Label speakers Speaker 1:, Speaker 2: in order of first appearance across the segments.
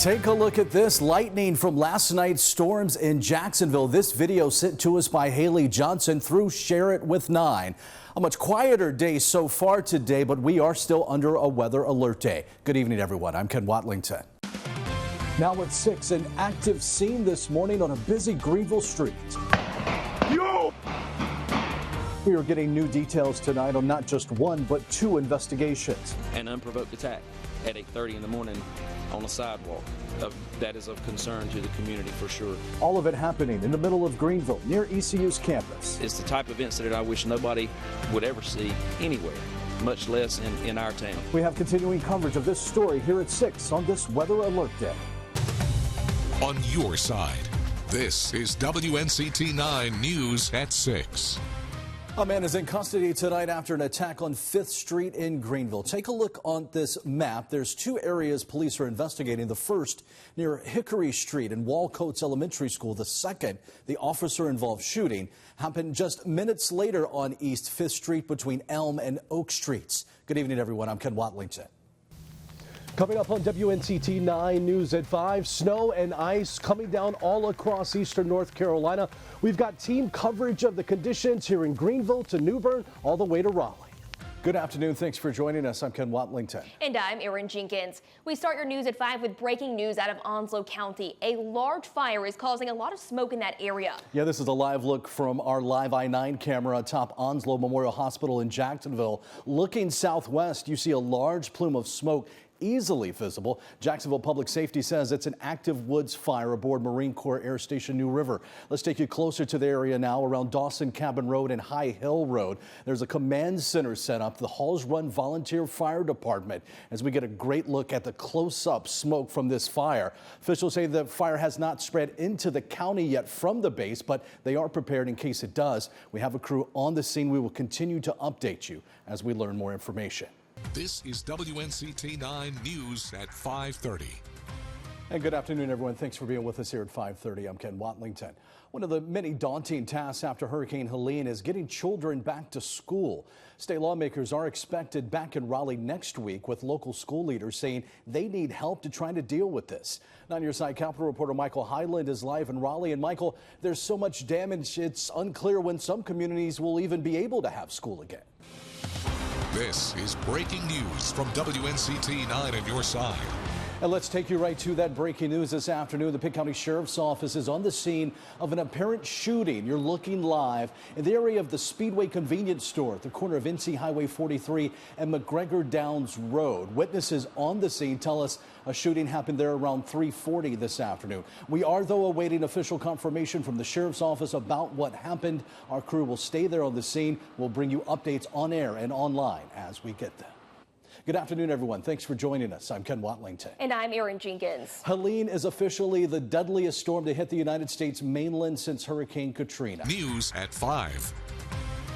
Speaker 1: Take a look at this lightning from last night's storms in Jacksonville. This video sent to us by Haley Johnson through Share It with 9. A much quieter day so far today, but we are still under a weather alert day. Good evening, everyone. I'm Ken Watlington. Now at 6, an active scene this morning on a busy Greenville street. Yo! We are getting new details tonight on not just one, but 2 investigations.
Speaker 2: An unprovoked attack at 8:30 in the morning on a sidewalk. That is of concern to the community for sure.
Speaker 1: All of it happening in the middle of Greenville, near ECU's campus.
Speaker 2: It's the type of incident I wish nobody would ever see anywhere, much less in our town.
Speaker 1: We have continuing coverage of this story here at 6 on this Weather Alert Day.
Speaker 3: On your side, this is WNCT 9 News at 6.
Speaker 1: A man is in custody tonight after an attack on 5th Street in Greenville. Take a look on this map. There's 2 areas police are investigating. The first near Hickory Street in Walcoats Elementary School. The second, the officer-involved shooting, happened just minutes later on East 5th Street between Elm and Oak Streets. Good evening, everyone. I'm Ken Watlington. Coming up on WNCT 9 News at 5, snow and ice coming down all across eastern North Carolina. We've got team coverage of the conditions here in Greenville to New Bern, all the way to Raleigh. Good afternoon. Thanks for joining us. I'm Ken Watlington.
Speaker 4: And I'm Erin Jenkins. We start your news at 5 with breaking news out of Onslow County. A large fire is causing a lot of smoke in that area. Yeah, this is a live look from our live I-9 camera atop Onslow Memorial Hospital in Jacksonville. Looking southwest, you see a large plume of smoke easily visible. Jacksonville Public Safety says it's an active woods fire aboard Marine Corps Air Station New River. Let's take you closer to the area now around Dawson Cabin Road and High Hill Road. There's a command center set up, the Halls Run Volunteer Fire Department, as we get a great look at the close-up smoke from this fire. Officials say the fire has not spread into the county yet from the base, but they are prepared in case it does. We have a crew on the scene. We will continue to update you as we learn more information.
Speaker 3: This is WNCT 9 News at 5:30.
Speaker 1: And good afternoon, everyone. Thanks for being with us here at 5:30. I'm Ken Watlington. One of the many daunting tasks after Hurricane Helene is getting children back to school. State lawmakers are expected back in Raleigh next week, with local school leaders saying they need help to try to deal with this. Now, on your side, Capitol reporter Michael Highland is live in Raleigh. And Michael, there's so much damage, it's unclear when some communities will even be able to have school again.
Speaker 3: This is breaking news from WNCT 9 on your side.
Speaker 1: And let's take you right to that breaking news this afternoon. The Pitt County Sheriff's Office is on the scene of an apparent shooting. You're looking live in the area of the Speedway convenience store at the corner of NC Highway 43 and McGregor Downs Road. Witnesses on the scene tell us a shooting happened there around 3:40 this afternoon. We are, though, awaiting official confirmation from the Sheriff's Office about what happened. Our crew will stay there on the scene. We'll bring you updates on air and online as we get them. Good afternoon, everyone. Thanks for joining us. I'm Ken Watlington.
Speaker 4: And I'm Erin Jenkins.
Speaker 1: Helene is officially the deadliest storm to hit the United States mainland since Hurricane Katrina.
Speaker 3: News at 5.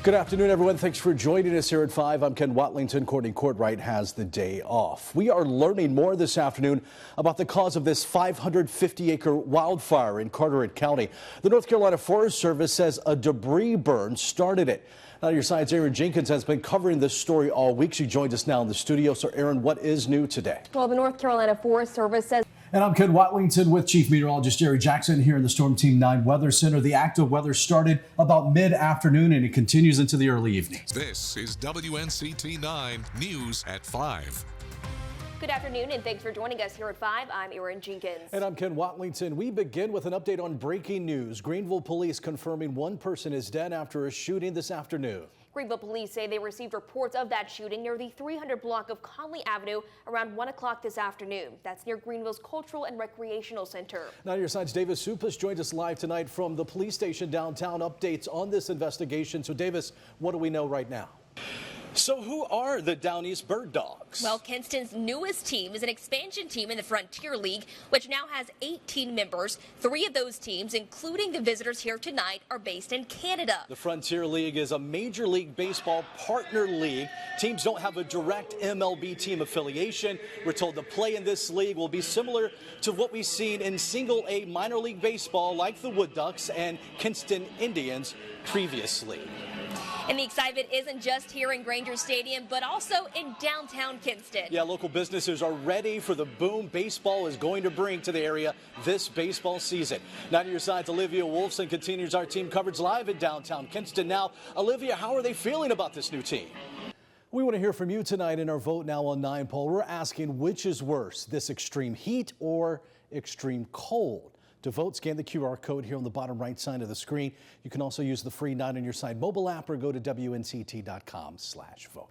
Speaker 1: Good afternoon, everyone. Thanks for joining us here at 5. I'm Ken Watlington. Courtney Courtwright has the day off. We are learning more this afternoon about the cause of this 550-acre wildfire in Carteret County. The North Carolina Forest Service says a debris burn started it. Now, your side's Erin Jenkins has been covering this story all week. She joined us now in the studio. So, Erin, what is new today?
Speaker 4: Well, the North Carolina Forest Service says.
Speaker 1: And I'm Ken Watlington with Chief Meteorologist Jerry Jackson here in the Storm Team 9 Weather Center. The active weather started about mid-afternoon and it continues into the early evening.
Speaker 3: This is WNCT 9 News at 5.
Speaker 4: Good afternoon, and thanks for joining us here at 5. I'm Erin Jenkins.
Speaker 1: And I'm Ken Watlington. We begin with an update on breaking news. Greenville police confirming one person is dead after a shooting this afternoon.
Speaker 4: Greenville police say they received reports of that shooting near the 300 block of Conley Avenue around 1 o'clock this afternoon. That's near Greenville's Cultural and Recreational Center. Now,
Speaker 1: your side's Davis Supas joined us live tonight from the police station downtown. Updates on this investigation. So, Davis, what do we know right now? So who are the Down East Bird Dogs?
Speaker 5: Well, Kinston's newest team is an expansion team in the Frontier League, which now has 18 members. 3 of those teams, including the visitors here tonight, are based in Canada.
Speaker 1: The Frontier League is a Major League Baseball partner league. Teams don't have a direct MLB team affiliation. We're told the play in this league will be similar to what we've seen in Single A minor league baseball, like the Wood Ducks and Kinston Indians previously.
Speaker 5: And the excitement isn't just here in Granger Stadium, but also in downtown Kinston.
Speaker 1: Yeah, local businesses are ready for the boom baseball is going to bring to the area this baseball season. Now to your side's Olivia Wolfson continues our team coverage live in downtown Kinston. Now, Olivia, how are they feeling about this new team? We want to hear from you tonight in our Vote Now on 9 poll. We're asking which is worse, this extreme heat or extreme cold? To vote, scan the QR code here on the bottom right side of the screen. You can also use the free 9 on your side mobile app or go to WNCT.com/vote.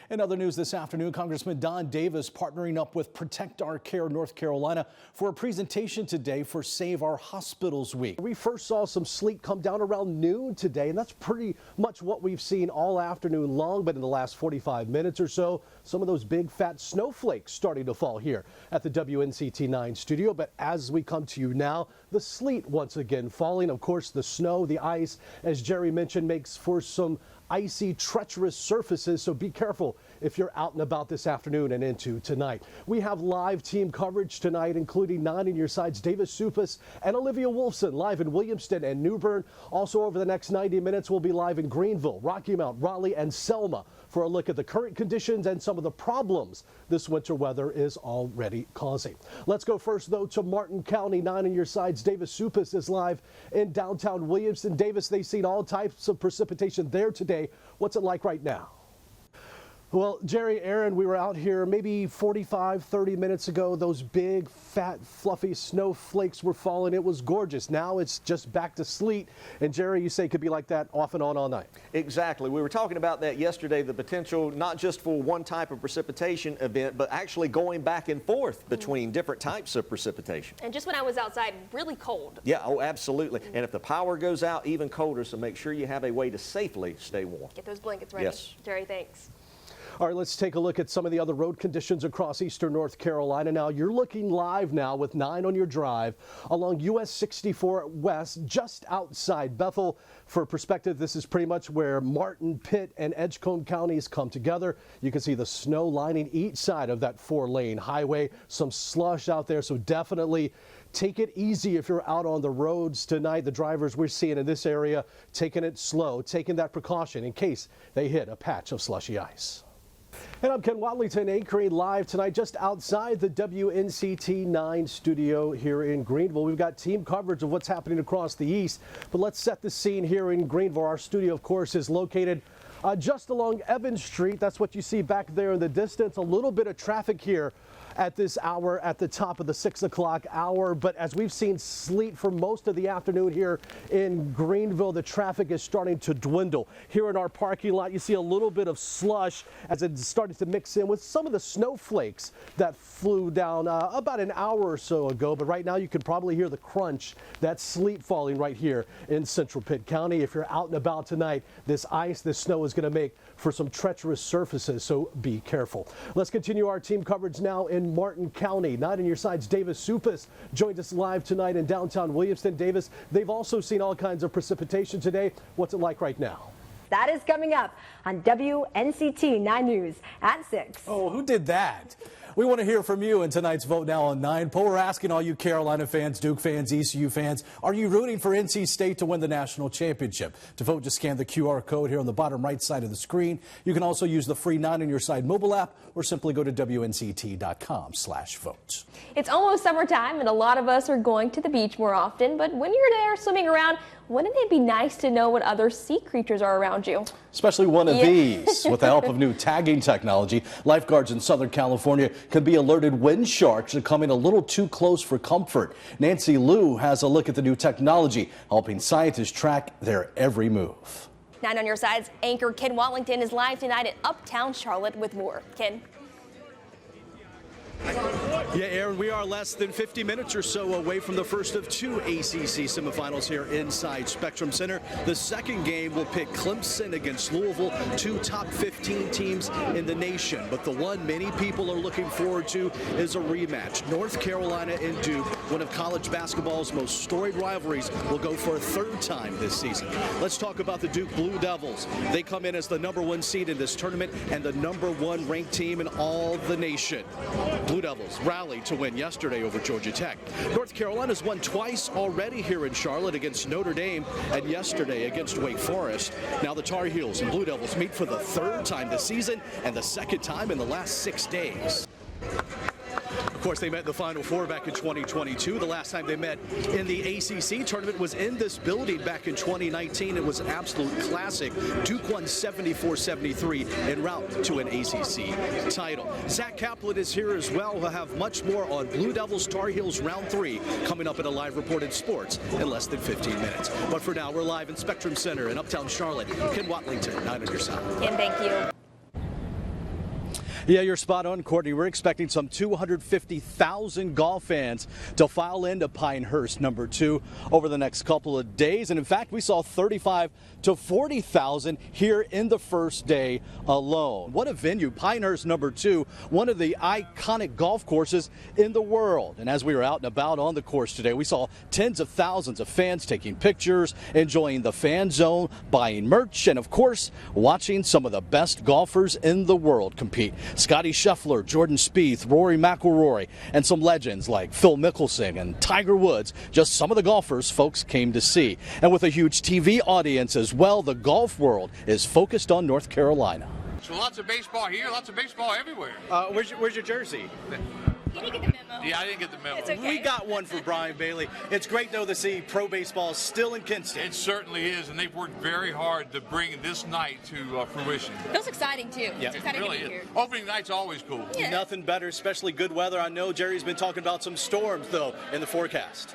Speaker 1: In other news this afternoon, Congressman Don Davis partnering up with Protect Our Care North Carolina for a presentation today for Save Our Hospitals Week. We first saw some sleet come down around noon today, and that's pretty much what we've seen all afternoon long. But in the last 45 minutes or so, some of those big fat snowflakes starting to fall here at the WNCT 9 studio. But as we come to you now, the sleet once again falling. Of course, the snow, the ice, as Jerry mentioned, makes for some icy, treacherous surfaces, so be careful if you're out and about this afternoon and into tonight. We have live team coverage tonight, including 9 on your sides, Davis Supis and Olivia Wolfson, live in Williamston and New Bern. Also over the next 90 minutes, we'll be live in Greenville, Rocky Mount, Raleigh, and Selma for a look at the current conditions and some of the problems this winter weather is already causing. Let's go first, though, to Martin County. 9 on your sides, Davis Supis is live in downtown Williamston. Davis, they've seen all types of precipitation there today. What's it like right now? Well, Jerry, Aaron, we were out here maybe 45, 30 minutes ago. Those big, fat, fluffy snowflakes were falling. It was gorgeous. Now it's just back to sleet. And Jerry, you say it could be like that off and on all night.
Speaker 6: Exactly. We were talking about that yesterday, the potential not just for one type of precipitation event, but actually going back and forth between different types of precipitation.
Speaker 5: And just when I was outside, really cold.
Speaker 6: Yeah, oh, absolutely. And if the power goes out, even colder, so make sure you have a way to safely stay warm.
Speaker 5: Get those blankets ready.
Speaker 6: Yes.
Speaker 5: Jerry, thanks.
Speaker 6: All right, let's take a look at some of the other road conditions across eastern North Carolina. Now, you're looking live now with 9 on your drive along US 64 West, just outside Bethel. For perspective, this is pretty much where Martin, Pitt, and Edgecombe counties come together. You can see the snow lining each side of that 4-lane highway. Some slush out there, so definitely take it easy if you're out on the roads tonight. The drivers we're seeing in this area taking it slow, taking that precaution in case they hit a patch of slushy ice. And I'm Ken Watlington, anchoring live tonight just outside the WNCT 9 studio here in Greenville. We've got team coverage of what's happening across the east, but let's set the scene here in Greenville. Our studio, of course, is located just along Evans Street. That's what you see back there in the distance. A little bit of traffic here at this hour at the top of the 6 o'clock hour. But as we've seen sleet for most of the afternoon here in Greenville, the traffic is starting to dwindle. Here in our parking lot, you see a little bit of slush as it's starting to mix in with some of the snowflakes that flew down about an hour or so ago. But right now you can probably hear the crunch, that sleet falling right here in central Pitt County. If you're out and about tonight, this ice, this snow is going to make for some treacherous surfaces, so be careful. Let's continue our team coverage now in Martin County. 9 on your sides, Davis Supis joined us live tonight in downtown Williamston. Davis, they've also seen all kinds of precipitation today. What's it like right now?
Speaker 7: That is coming up on WNCT 9 News at 6.
Speaker 1: Oh, who did that? We want to hear from you in tonight's Vote Now on 9 poll. We're asking all you Carolina fans, Duke fans, ECU fans, are you rooting for NC State to win the national championship? To vote, just scan the QR code here on the bottom right side of the screen. You can also use the free 9 on your side mobile app or simply go to WNCT.com/vote.
Speaker 4: It's almost summertime and a lot of us are going to the beach more often, but when you're there swimming around, wouldn't it be nice to know what other sea creatures are around you?
Speaker 1: Especially one of these. With the help of new tagging technology, lifeguards in Southern California can be alerted when sharks are coming a little too close for comfort. Nancy Liu has a look at the new technology, helping scientists track their every move.
Speaker 4: 9 on your sides, anchor Ken Watlington is live tonight in Uptown Charlotte with more. Ken?
Speaker 1: Yeah, Aaron, we are less than 50 minutes or so away from the first of 2 ACC semifinals here inside Spectrum Center. The second game will pit Clemson against Louisville, 2 top 15 teams in the nation. But the one many people are looking forward to is a rematch. North Carolina and Duke one of college basketball's most storied rivalries, will go for a third time this season. Let's talk about the Duke Blue Devils. They come in as the #1 seed in this tournament and the #1 ranked team in all the nation. Blue Devils rallied to win yesterday over Georgia Tech. North Carolina's won twice already here in Charlotte against Notre Dame and yesterday against Wake Forest. Now the Tar Heels and Blue Devils meet for the third time this season and the second time in the last 6 days. Of course, they met in the Final Four back in 2022. The last time they met in the ACC tournament was in this building back in 2019. It was an absolute classic. Duke won 74-73 en route to an ACC title. Zach Kaplan is here as well. We'll have much more on Blue Devils Tar Heels Round 3 coming up in a live report in sports in less than 15 minutes. But for now, we're live in Spectrum Center in Uptown Charlotte. Ken Watlington, 9 on your side.
Speaker 4: Ken, thank you.
Speaker 1: Yeah, you're spot on, Courtney. We're expecting some 250,000 golf fans to file into Pinehurst #2 over the next couple of days. And in fact, we saw 35 to 40,000 here in the first day alone. What a venue, Pinehurst #2, one of the iconic golf courses in the world. And as we were out and about on the course today, we saw tens of thousands of fans taking pictures, enjoying the fan zone, buying merch, and of course, watching some of the best golfers in the world compete. Scotty Scheffler, Jordan Spieth, Rory McIlroy, and some legends like Phil Mickelson and Tiger Woods, just some of the golfers folks came to see. And with a huge TV audience as well, the golf world is focused on North Carolina.
Speaker 8: So lots of baseball here, lots of baseball everywhere.
Speaker 1: Where's your jersey?
Speaker 5: You didn't get the memo.
Speaker 8: Yeah, I didn't get the memo.
Speaker 5: It's okay.
Speaker 1: We got one for Brian Bailey. It's great, though, to see pro baseball still in Kinston.
Speaker 8: It certainly is, and they've worked very hard to bring this night to fruition.
Speaker 5: Feels exciting, too.
Speaker 1: Yeah,
Speaker 5: It's exciting
Speaker 8: It really
Speaker 5: to be
Speaker 8: is.
Speaker 5: here.
Speaker 8: Opening night's always cool.
Speaker 5: Yeah.
Speaker 1: Nothing better, especially good weather. I know Jerry's been talking about some storms, though, in the forecast.